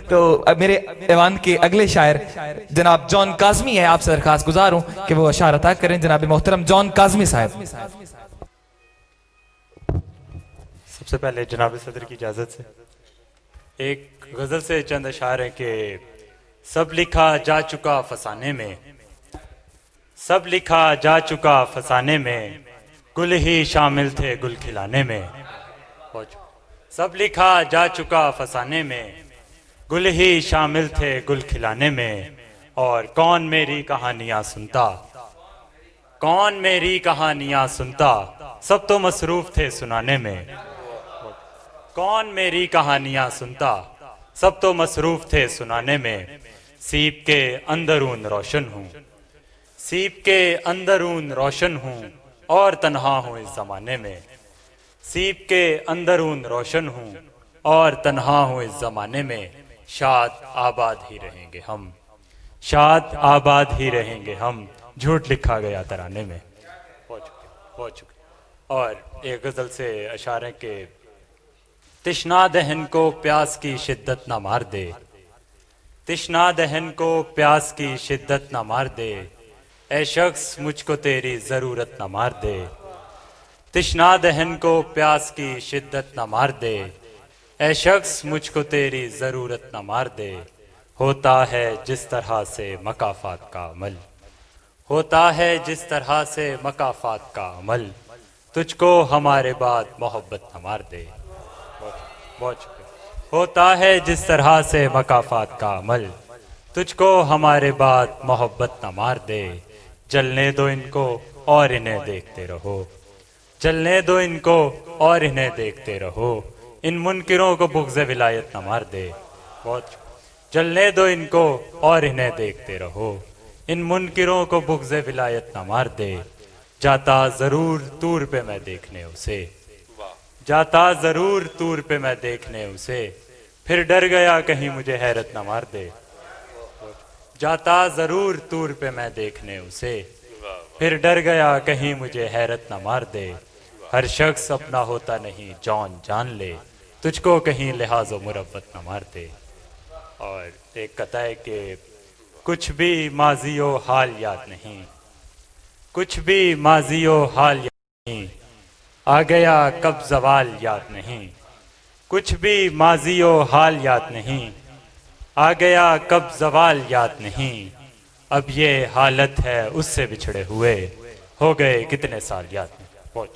تو اب میرے ایوان کے اگلے شاعر جناب جان کاظمی ہے، آپ سے درخواست گزار ہوں کہ وہ اشعار عطا کریں۔ جناب محترم جان کاظمی صاحب۔ سب سے پہلے جناب صدر کی اجازت سے ایک غزل سے چند اشعار ہیں کہ سب لکھا جا چکا فسانے میں، سب لکھا جا چکا فسانے میں، گل ہی شامل تھے گل کھلانے میں۔ سب لکھا جا چکا فسانے میں، گل ہی شامل تھے گل کھلانے میں، اور کون میری کہانیاں سنتا، کون میری کہانیاں سنتا، سب تو مصروف تھے سنانے میں۔ کون میری کہانیاں سنتا، سب تو مصروف تھے سنانے میں۔ سیپ کے اندرون روشن ہوں، سیپ کے اندرون روشن ہوں، اور تنہا ہوں اس زمانے میں۔ سیپ کے اندرون روشن ہوں، اور تنہا ہوں اس زمانے میں۔ شاد آباد ہی رہیں گے ہم، شاد آباد ہی رہیں گے ہم، جھوٹ لکھا گیا ترانے میں۔ بہت شکریہ۔ اور ایک غزل سے اشعار ہیں کہ تشنا دہن کو پیاس کی شدت نہ مار دے، تشنا دہن کو پیاس کی شدت نہ مار دے، اے شخص مجھ کو تیری ضرورت نہ مار دے۔ تشنا دہن کو پیاس کی شدت نہ مار دے، اے شخص مجھ کو تیری ضرورت نہ مار دے۔ ہوتا ہے جس طرح سے مکافات کا عمل، ہوتا ہے جس طرح سے مکافات کا عمل، تجھ کو ہمارے بعد محبت نہ مار دے۔ بہت شکریہ۔ ہوتا ہے جس طرح سے مکافات کا عمل، تجھ کو ہمارے بعد محبت نہ مار دے۔ جلنے دو ان کو اور انہیں دیکھتے رہو، جلنے دو ان کو اور انہیں دیکھتے رہو، ان منکروں کو بغض ولایت نہ مار دے۔ بہت جلنے دو ان کو اور انہیں دیکھتے رہو، ان منکروں کو بغض ولایت نہ مار دے۔ جاتا ضرور طور پہ میں دیکھنے اسے، جاتا ضرور طور پہ میں دیکھنے اسے، پھر ڈر گیا کہیں مجھے حیرت نہ مار دے۔ جاتا ضرور طور پہ میں دیکھنے اسے، پھر ڈر گیا کہیں مجھے حیرت نہ مار دے۔ ہر شخص اپنا ہوتا نہیں جان جان لے، تجھ کو کہیں لحاظ و مربت نہ مار دے۔ اور ایک قطع ہے کہ کچھ بھی ماضی و حال یاد نہیں، کچھ بھی ماضی و حال یاد نہیں، آ گیا کب زوال یاد نہیں۔ کچھ بھی ماضی و حال یاد نہیں، آ گیا کب زوال یاد نہیں۔ اب یہ حالت ہے اس سے بچھڑے ہوئے، ہو گئے کتنے سال یاد نہیں۔ بہت